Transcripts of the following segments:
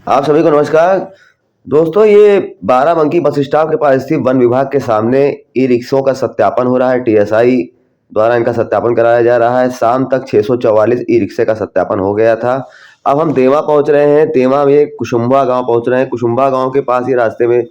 आप सभी को नमस्कार। दोस्तों, ये बाराबंकी बस स्टॉप के पास स्थित वन विभाग के सामने ई रिक्शों का सत्यापन हो रहा है। टीएसआई द्वारा इनका सत्यापन कराया जा रहा है। शाम तक 644 ई रिक्शे का सत्यापन हो गया था। अब हम देवा पहुंच रहे हैं। देवा में कुसुम्भा गांव पहुंच रहे हैं। कुसुम्भा गांव के पास ही रास्ते में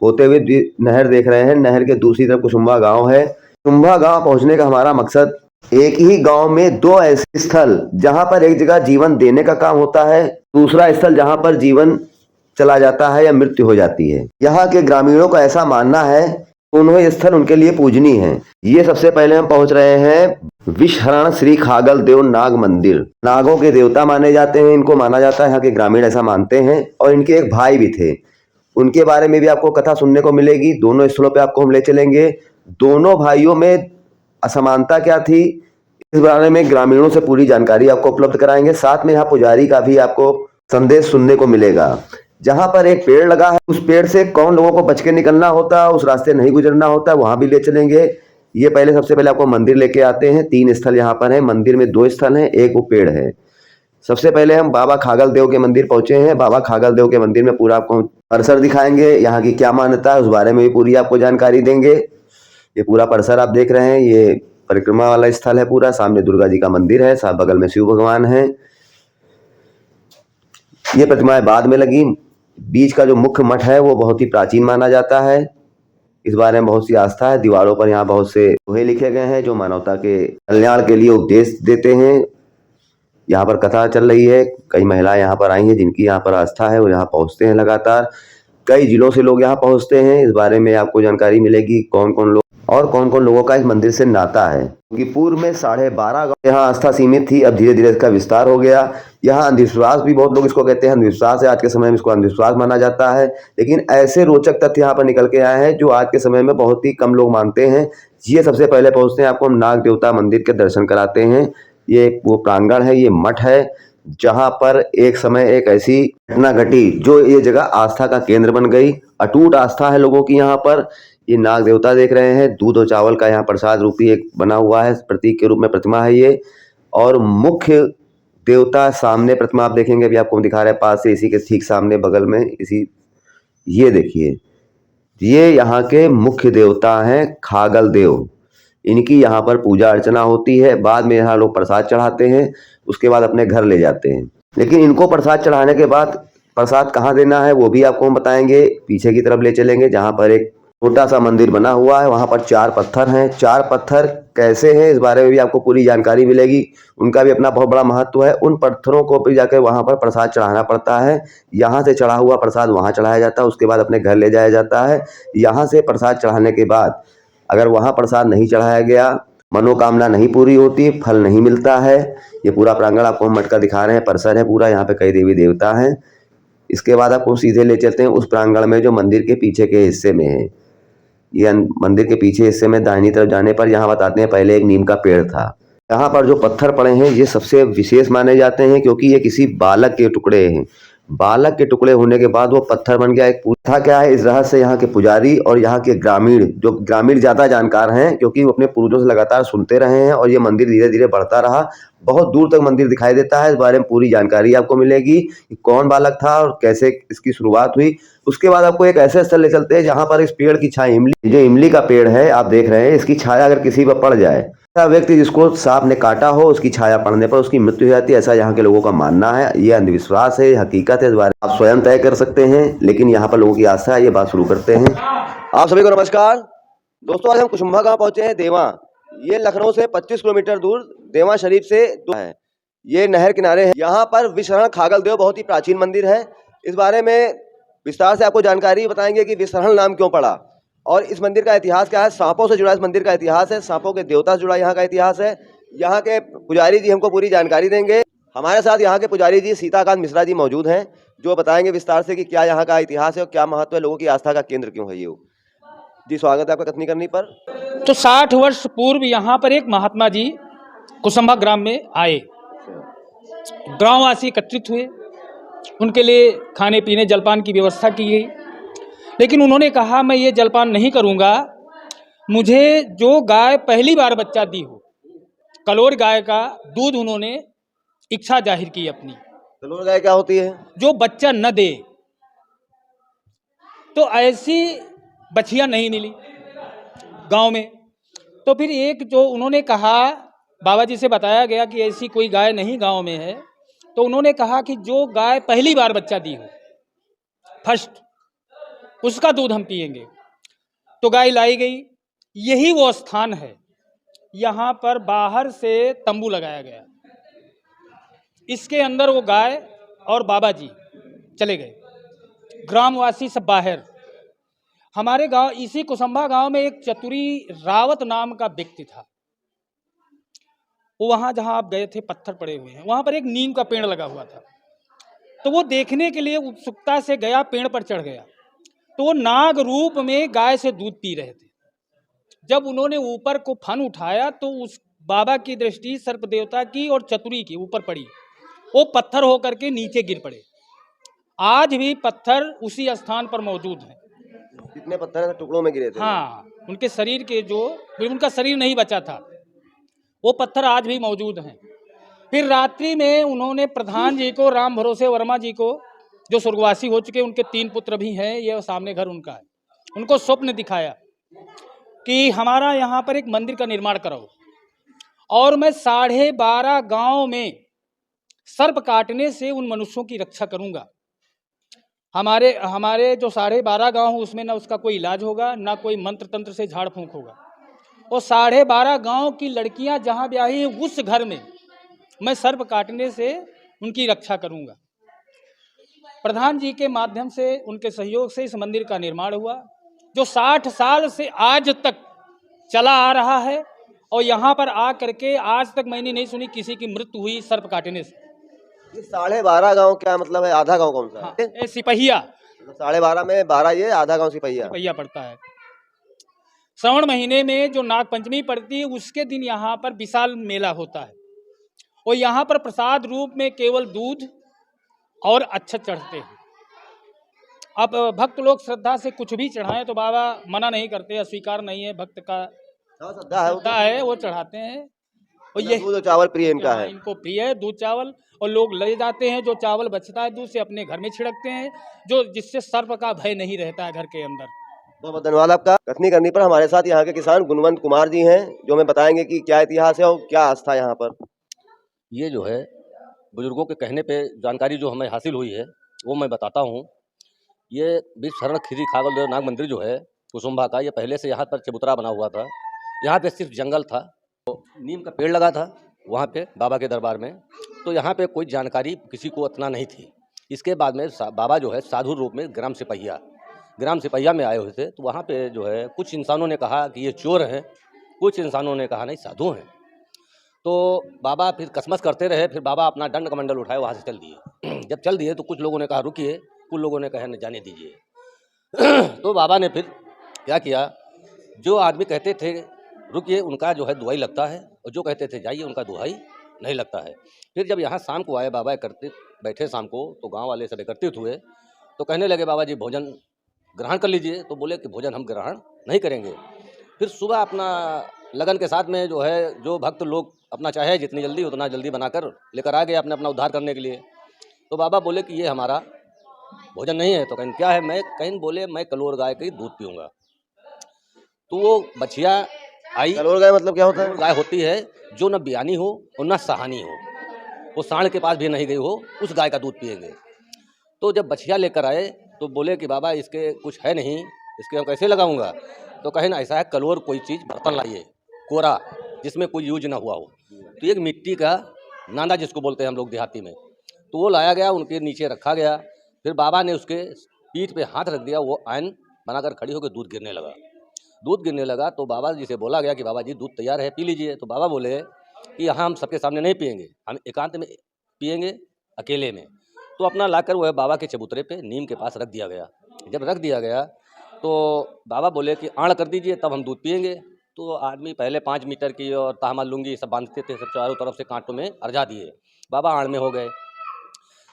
होते हुए नहर देख रहे हैं। नहर के दूसरी तरफ कुसुम्भा गांव है। कुसुम्भा गांव पहुंचने का हमारा मकसद, एक ही गांव में दो ऐसे स्थल जहां पर एक जगह जीवन देने का काम होता है, दूसरा स्थल जहां पर जीवन चला जाता है या मृत्यु हो जाती है। यहाँ के ग्रामीणों का ऐसा मानना है, दोनों स्थल उनके लिए पूजनीय हैं। ये सबसे पहले हम पहुंच रहे हैं विषहरण श्री खागल देव नाग मंदिर। नागों के देवता माने जाते हैं, इनको माना जाता है। यहाँ के ग्रामीण ऐसा मानते हैं। और इनके एक भाई भी थे, उनके बारे में भी आपको कथा सुनने को मिलेगी। दोनों स्थलों पे आपको हम ले चलेंगे। दोनों भाइयों में असमानता क्या थी, इस बारे में ग्रामीणों से पूरी जानकारी आपको उपलब्ध कराएंगे। साथ में यहाँ पुजारी का भी आपको संदेश सुनने को मिलेगा। जहां पर एक पेड़ लगा है, उस पेड़ से कौन लोगों को बच के निकलना होता है, उस रास्ते नहीं गुजरना होता है, वहां भी ले चलेंगे। ये पहले सबसे पहले आपको मंदिर लेके आते हैं। 3 स्थल यहाँ पर है। मंदिर में 2 स्थल हैं, एक वो पेड़ है। सबसे पहले हम बाबा खागल देव के मंदिर पहुंचे हैं। बाबा खागल देव के मंदिर में पूरा आपको परिसर दिखाएंगे। यहाँ की क्या मान्यता है उस बारे में भी पूरी आपको जानकारी देंगे। ये पूरा परिसर आप देख रहे हैं, ये परिक्रमा वाला स्थल है पूरा। सामने दुर्गा जी का मंदिर है, साथ बगल में शिव भगवान है। ये प्रतिमाएं बाद में लगी। बीच का जो मुख्य मठ है वो बहुत ही प्राचीन माना जाता है। इस बारे में बहुत सी आस्था है। दीवारों पर यहाँ बहुत से दोहे लिखे गए हैं जो मानवता के कल्याण के लिए उपदेश देते हैं। यहाँ पर कथा चल रही है। कई महिलाएं यहाँ पर आई हैं जिनकी यहाँ पर आस्था है, वो यहाँ पहुँचते हैं लगातार। कई जिलों से लोग यहाँ पहुँचते हैं। इस बारे में आपको जानकारी मिलेगी कौन कौन लोग और कौन कौन लोगों का इस मंदिर से नाता है। क्योंकि पूर्व में 12.5 गाँव यहाँ आस्था सीमित थी, अब धीरे धीरे इसका विस्तार हो गया। यहाँ अंधविश्वास भी, बहुत लोग इसको कहते हैं अंधविश्वास है, आज के समय में इसको अंधविश्वास माना जाता है। लेकिन ऐसे रोचक तथ्य यहाँ पर निकल के आए हैं जो आज के समय में बहुत ही कम लोग मानते हैं। ये सबसे पहले पहुँचते हैं, आपको हम नाग देवता मंदिर के दर्शन कराते हैं। ये वो प्रांगण है, ये मठ है जहाँ पर एक समय एक ऐसी घटना घटी जो ये जगह आस्था का केंद्र बन गई। अटूट आस्था है लोगों की यहाँ पर। ये नाग देवता देख रहे हैं, दूध और चावल का यहाँ प्रसाद रूपी एक बना हुआ है, प्रतीक के रूप में प्रतिमा है ये। और मुख्य देवता सामने प्रतिमा आप देखेंगे, अभी आपको दिखा रहे हैं पास से, इसी के ठीक सामने बगल में इसी, ये देखिए, ये यहाँ के मुख्य देवता हैं खागल देव। इनकी यहाँ पर पूजा अर्चना होती है। बाद में यहाँ लोग प्रसाद चढ़ाते हैं, उसके बाद अपने घर ले जाते हैं। लेकिन इनको प्रसाद चढ़ाने के बाद प्रसाद कहाँ देना है वो भी आपको हम बताएंगे। पीछे की तरफ ले चलेंगे जहाँ पर एक छोटा सा मंदिर बना हुआ है, वहाँ पर 4 पत्थर हैं। 4 पत्थर कैसे हैं इस बारे में भी आपको पूरी जानकारी मिलेगी। उनका भी अपना बहुत बड़ा महत्व है। उन पत्थरों को भी जाकर वहाँ पर प्रसाद चढ़ाना पड़ता है। यहाँ से चढ़ा हुआ प्रसाद वहाँ चढ़ाया जाता है, उसके बाद अपने घर ले जाया जाता है। यहाँ से प्रसाद चढ़ाने के बाद अगर वहाँ प्रसाद नहीं चढ़ाया गया, मनोकामना नहीं पूरी होती, फल नहीं मिलता है। ये पूरा प्रांगण आपको हम मटका दिखा रहे हैं, परिसर है पूरा, यहाँ पे कई देवी देवता हैं। इसके बाद आपको सीधे ले चलते हैं उस प्रांगण में जो मंदिर के पीछे के हिस्से में है। ये मंदिर के पीछे हिस्से में दाहिनी तरफ जाने पर यहाँ बताते हैं पहले एक नीम का पेड़ था। यहाँ पर जो पत्थर पड़े हैं ये सबसे विशेष माने जाते हैं क्योंकि ये किसी बालक के टुकड़े हैं। बालक के टुकड़े होने के बाद वो पत्थर बन गया। एक पूछा क्या है इस रहस्य, यहाँ के पुजारी और यहाँ के ग्रामीण, जो ग्रामीण ज्यादा जानकार हैं क्योंकि वो अपने पूर्वजों से लगातार सुनते रहे हैं और ये मंदिर धीरे धीरे बढ़ता रहा। बहुत दूर तक मंदिर दिखाई देता है। इस बारे में पूरी जानकारी आपको मिलेगी कि कौन बालक था और कैसे इसकी शुरुआत हुई। उसके बाद आपको एक ऐसे स्थल ले चलते हैं जहाँ पर इस पेड़ की छाया, इमली, जो इमली का पेड़ है आप देख रहे हैं, इसकी छाया अगर किसी पर पड़ जाए, ऐसा व्यक्ति जिसको सांप ने काटा हो, उसकी छाया पड़ने पर उसकी मृत्यु हो जाती है, ऐसा यहाँ के लोगों का मानना है। ये अंधविश्वास है, हकीकत है, इस बारे में आप स्वयं तय कर सकते हैं, लेकिन यहाँ पर लोगों की आस्था है। ये बात शुरू करते हैं। आप सभी को नमस्कार। दोस्तों, आज हम कुसुम्भा गांव पहुंचे हैं, देवा। ये लखनऊ से 25 किलोमीटर दूर देवा शरीफ से है। ये नहर किनारे है। यहाँ पर विषहरण खागल देव बहुत ही प्राचीन मंदिर है। इस बारे में विस्तार से आपको जानकारी बताएंगे कि विषहरण नाम क्यों पड़ा और इस मंदिर का इतिहास क्या है। सांपों से जुड़ा इस मंदिर का इतिहास है, सांपों के देवता से जुड़ा यहाँ का इतिहास है। यहाँ के पुजारी जी हमको पूरी जानकारी देंगे। हमारे साथ यहाँ के पुजारी जी सीताकांत मिश्रा जी मौजूद हैं जो बताएंगे विस्तार से कि क्या यहाँ का इतिहास है और क्या महत्व है, लोगों की आस्था का केंद्र क्यों है ये। जी स्वागत है आपका कथनी करनी पर। तो 60 वर्ष पूर्व यहाँ पर एक महात्मा जी कुसुम्भा ग्राम में आए। ग्रामवासी एकत्रित हुए, उनके लिए खाने पीने जलपान की व्यवस्था की गई। लेकिन उन्होंने कहा मैं ये जलपान नहीं करूँगा, मुझे जो गाय पहली बार बच्चा दी हो, कलोर गाय का दूध, उन्होंने इच्छा जाहिर की अपनी। कलोर गाय क्या होती है? जो बच्चा न दे, तो ऐसी बछिया नहीं मिली गांव में। तो फिर एक जो उन्होंने कहा, बाबा जी से बताया गया कि ऐसी कोई गाय नहीं गांव में है, तो उन्होंने कहा कि जो गाय पहली बार बच्चा दी हो, फर्स्ट, उसका दूध हम पिएंगे। तो गाय लाई गई। यही वो स्थान है, यहाँ पर बाहर से तंबू लगाया गया, इसके अंदर वो गाय और बाबा जी चले गए, ग्रामवासी सब बाहर। हमारे गांव, इसी कुसुम्भा गांव में एक चतुरी रावत नाम का व्यक्ति था। वो वहां जहां आप गए थे, पत्थर पड़े हुए हैं, वहां पर एक नीम का पेड़ लगा हुआ था। तो वो देखने के लिए उत्सुकता से गया, पेड़ पर चढ़ गया। तो वो नाग रूप में गाय से दूध पी रहे थे। जब उन्होंने ऊपर को फन उठाया तो उस बाबा की दृष्टि सर्प देवता की और चतुरी की ऊपर पड़ी। वो पत्थर होकर के नीचे गिर पड़े। आज भी पत्थर उसी स्थान पर मौजूद हैं। कितने पत्थर टुकड़ों में गिरे थे? हाँ, उनके शरीर के जो, उनका शरीर नहीं बचा था, वो पत्थर आज भी मौजूद हैं। फिर रात्रि में उन्होंने प्रधान जी को, राम भरोसे वर्मा जी को, जो स्वर्गवासी हो चुके, उनके 3 पुत्र भी हैं, ये सामने घर उनका है, उनको स्वप्न दिखाया कि हमारा यहाँ पर एक मंदिर का निर्माण कराओ और मैं 12.5 गांव में सर्प काटने से उन मनुष्यों की रक्षा करूंगा। हमारे जो 12.5 गांव हैं, उसमें ना उसका कोई इलाज होगा, ना कोई मंत्र तंत्र से झाड़ फूंक होगा। और 12.5 गांव की लड़कियां जहां ब्याही हैं, उस घर में मैं सर्प काटने से उनकी रक्षा करूंगा। प्रधान जी के माध्यम से, उनके सहयोग से इस मंदिर का निर्माण हुआ, जो 60 साल से आज तक चला आ रहा है। और यहाँ पर आ करके आज तक मैंने नहीं सुनी किसी की मृत्यु हुई सर्प काटने से। ये 12.5 गांव क्या मतलब है? आधा गांव कौन सा हाँ, है? सिपहिया। 12.5 में 12 ये, आधा गांव सिपहिया पड़ता है। श्रावण महीने में जो नाग पंचमी पड़ती है, उसके दिन यहाँ पर विशाल मेला होता है। और यहाँ पर प्रसाद रूप में केवल दूध और अक्षत चढ़ते हैं। अब भक्त लोग श्रद्धा से कुछ भी चढ़ाएं तो बाबा मना नहीं करते, अस्वीकार नहीं है, भक्त का श्रद्धा है, वो चढ़ाते हैं। और ये दूध और चावल प्रिय इनका है, इनको प्रिय है दूध चावल। और लोग ले जाते हैं, जो चावल बचता है दूध से अपने घर में छिड़कते हैं, जो जिससे सर्प का भय नहीं रहता है घर के अंदर। बहुत बहुत धन्यवाद आपका। कथनी करनी पर हमारे साथ यहाँ के किसान गुणवंत कुमार जी हैं, जो हमें बताएंगे कि क्या इतिहास है और क्या आस्था यहाँ पर। ये जो है बुजुर्गों के कहने पे जानकारी जो हमें हासिल हुई है वो मैं बताता हूँ। ये विश्व शरण खीरी खागल देव नाग मंदिर जो है कुसुम्भा का, ये पहले से यहाँ पर चबूतरा बना हुआ था। यहाँ पे सिर्फ जंगल था, तो नीम का पेड़ लगा था वहाँ पे बाबा के दरबार में। तो यहाँ पे कोई जानकारी किसी को इतना नहीं थी। इसके बाद में बाबा जो है साधु रूप में ग्राम सिपहिया में आए हुए थे। तो वहाँ पे जो है कुछ इंसानों ने कहा कि ये चोर हैं, कुछ इंसानों ने कहा नहीं साधु हैं। तो बाबा फिर कसमस करते रहे। फिर बाबा अपना दंड कमंडल उठाए, वहाँ से चल दिए। जब चल दिए तो कुछ लोगों ने कहा रुकिए, कुछ लोगों ने कहा न जाने दीजिए। तो बाबा ने फिर क्या किया, जो आदमी कहते थे रुकिए उनका जो है दुहाई लगता है, और जो कहते थे जाइए उनका दुहाई नहीं लगता है। फिर जब यहाँ शाम को आए बाबा बैठे शाम को, तो गांव वाले सब एकत्रित हुए। तो कहने लगे बाबा जी भोजन ग्रहण कर लीजिए। तो बोले कि भोजन हम ग्रहण नहीं करेंगे। फिर सुबह अपना लगन के साथ में जो है, जो भक्त लोग अपना चाहे जितनी जल्दी उतना जल्दी बनाकर लेकर आ गए अपने अपना उद्धार करने के लिए। तो बाबा बोले कि ये हमारा भोजन नहीं है। तो कहीं क्या है, मैं कहीं बोले मैं कलोर गाय का ही दूध पीऊँगा। तो वो बछिया आई। कलोर गाय मतलब क्या होता है? गाय होती है जो न बियानी हो और न सहानी हो, वो सांड के पास भी नहीं गई हो, उस गाय का दूध पिएंगे। तो जब बछिया लेकर आए तो बोले कि बाबा इसके कुछ है नहीं, इसके हम कैसे लगाऊंगा। तो कहे ना ऐसा है, कलोर कोई चीज़ बर्तन लाइए कोरा, जिसमें कोई यूज ना हुआ हो। तो एक मिट्टी का नांदा जिसको बोलते हैं हम लोग देहाती में, तो वो लाया गया, उनके नीचे रखा गया। फिर बाबा ने उसके पीठ पे हाथ रख दिया, वो आयन बनाकर खड़ी होकर दूध गिरने लगा। तो बाबा जी से बोला गया कि बाबा जी दूध तैयार है, पी लीजिए। तो बाबा बोले कि यहाँ हम सबके सामने नहीं पिएंगे, हम एकांत में पिएंगे, अकेले में। तो अपना लाकर वो है बाबा के चबूतरे पे नीम के पास रख दिया गया। जब रख दिया गया तो बाबा बोले कि आड़ कर दीजिए तब हम दूध पिएंगे। तो आदमी पहले 5 मीटर की और ताहमा लुंगी सब बांधते थे, सब चारों तरफ से कांटों में अर्जा दिए। बाबा आड़ में हो गए।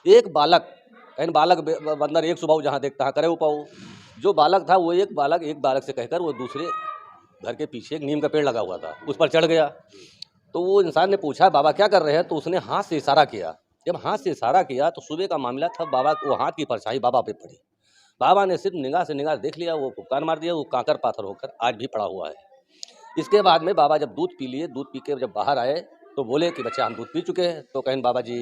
एक बालक बंदर एक सुबह जहाँ देखता है करे उपाऊ, जो बालक था वो एक बालक से कहकर वो दूसरे घर के पीछे एक नीम का पेड़ लगा हुआ था, उस पर चढ़ गया। तो वो इंसान ने पूछा बाबा क्या कर रहे हैं। तो उसने हाथ से इशारा किया, जब हाथ से इशारा किया तो सुबह का मामला था, बाबा वो हाथ की परछाई बाबा पे पड़ी। बाबा ने सिर्फ निगाह से निगाह देख लिया, वो फुफकार मार दिया, वो कांकर पाथर होकर आज भी पड़ा हुआ है। इसके बाद में बाबा जब दूध पी लिए, दूध पी के जब बाहर आए तो बोले कि बच्चा हम दूध पी चुके हैं। तो कहें बाबा जी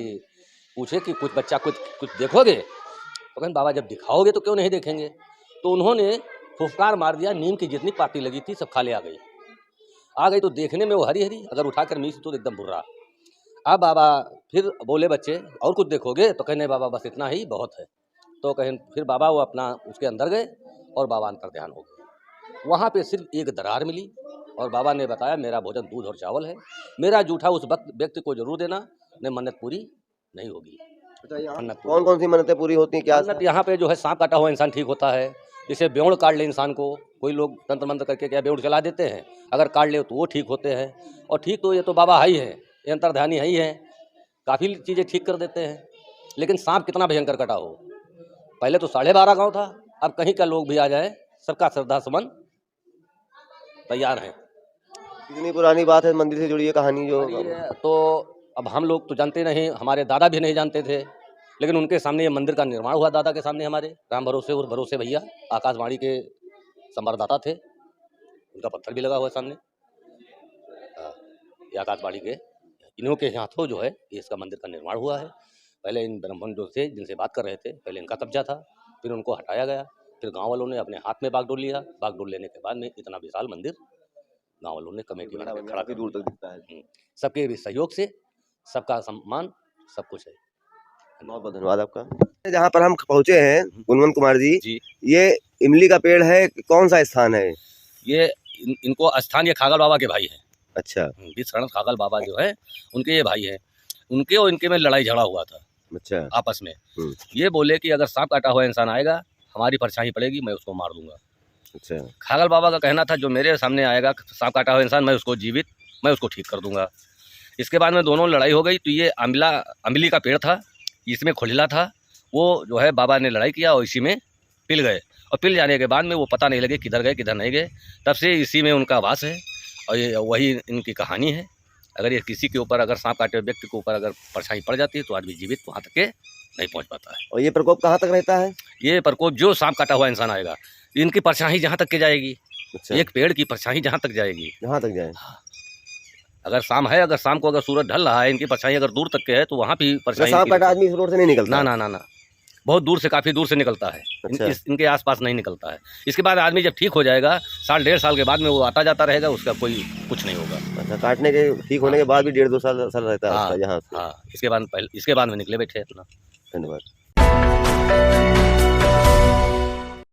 पूछे कि कुछ बच्चा कुछ देखोगे? तो कहें बाबा जब दिखाओगे तो क्यों नहीं देखेंगे। तो उन्होंने फुफकार मार दिया, नीम की जितनी पार्टी लगी थी सब खाले आ गई तो देखने में वो हरी हरी, अगर उठाकर मीस तो एकदम भुर्रा। अब बाबा फिर बोले बच्चे और कुछ देखोगे? तो कहने बाबा बस इतना ही बहुत है। तो कहें फिर बाबा वो अपना उसके अंदर गए और बाबा अंतर ध्यान हो गए। वहाँ पे सिर्फ एक दरार मिली और बाबा ने बताया मेरा भोजन दूध और चावल है, मेरा जूठा उस व्यक्ति को जरूर देना, नहीं मन्नत पूरी नहीं होगी। मन्नत कौन कौन सी मन्नतें पूरी होती हैं, क्या? मन्नत यहाँ पे जो है सांप काटा हुआ इंसान ठीक होता है, जैसे बेउड़ काट ले इंसान को, कोई लोग तंत्र मंत्र करके क्या बेउड़ चला देते हैं, अगर काट ले तो वो ठीक होते हैं। और ठीक तो ये तो बाबा है ही है, ये अंतर्ध्यानी है ही है, काफ़ी चीज़ें ठीक कर देते हैं। लेकिन सांप कितना भयंकर कटा हो, पहले तो 12.5 गाँव था, अब कहीं का लोग भी आ जाए, सबका श्रद्धा सुमन तैयार है। कितनी पुरानी बात है मंदिर से जुड़ी ये कहानी जो? तो अब हम लोग तो जानते नहीं, हमारे दादा भी नहीं जानते थे, लेकिन उनके सामने ये मंदिर का निर्माण हुआ, दादा के सामने हमारे राम भरोसे और भरोसे भैया आकाशवाणी के संवाददाता थे, उनका पत्थर भी लगा हुआ है सामने। ये आकाशवाणी के इन्हों के हाथों जो है ये इसका मंदिर का निर्माण हुआ है। पहले इन ब्राह्मण जो थे जिनसे बात कर रहे थे, पहले इनका कब्जा था, फिर उनको हटाया गया, फिर गाँव वालों ने अपने हाथ में बागडोर लिया। बागडोर लेने के बाद में इतना विशाल मंदिर गाँव वालों ने कमेटी बना के खड़ा कर दूर तक दिखता है। सबके भी सहयोग से, सबका सम्मान, सब कुछ है। बहुत बहुत धन्यवाद आपका। जहाँ पर हम पहुँचे हैं गुणवंत कुमार जी, ये इमली का पेड़ है, कौन सा स्थान है? ये इनको स्थान ये खागल बाबा के भाई है। अच्छा। बीस शरण खागल बाबा जो है उनके ये भाई है, उनके और इनके में लड़ाई झगड़ा हुआ था। अच्छा। आपस में ये बोले कि अगर सांप काटा हुआ इंसान आएगा हमारी परछाई पड़ेगी, मैं उसको मार दूंगा। अच्छा। खागल बाबा का कहना था जो मेरे सामने आएगा सांप काटा हुआ इंसान, मैं उसको जीवित, मैं उसको ठीक कर दूंगा। इसके बाद में दोनों लड़ाई हो गई। तो ये अम्बली का पेड़ था, इसमें खुजला था, वो जो है बाबा ने लड़ाई किया और इसी में पिल गए। और पिल जाने के बाद में वो पता नहीं लगे किधर गए किधर नहीं गए, तब से इसी में उनका वास है और ये वही इनकी कहानी है। अगर ये किसी के ऊपर अगर सांप काटे व्यक्ति के ऊपर अगर परछाई पड़ जाती है तो आदमी जीवित वहाँ तक के नहीं पहुँच पाता है। और ये प्रकोप कहाँ तक रहता है? ये प्रकोप जो सांप काटा हुआ इंसान आएगा, इनकी परछाई जहाँ तक के जाएगी। अच्छा। एक पेड़ की परछाई जहाँ तक जाएगी, जहाँ तक जाए। अगर शाम है, अगर शाम को अगर सूरज ढल रहा है, इनकी परछाई अगर दूर तक के है तो वहाँ भी परछाई। सांप काटा आदमी इस रोड से नहीं निकलता? ना ना ना, बहुत दूर से, काफ़ी दूर से निकलता है। अच्छा। इनके आसपास नहीं निकलता है। इसके बाद आदमी जब ठीक हो जाएगा, 1.5 साल के बाद में वो आता जाता रहेगा, उसका कोई कुछ नहीं होगा। अच्छा, काटने के ठीक होने के बाद भी 1.5-2 साल रहता है उसका यहाँ से? हाँ, इसके बाद में निकले बैठे अपना। धन्यवाद।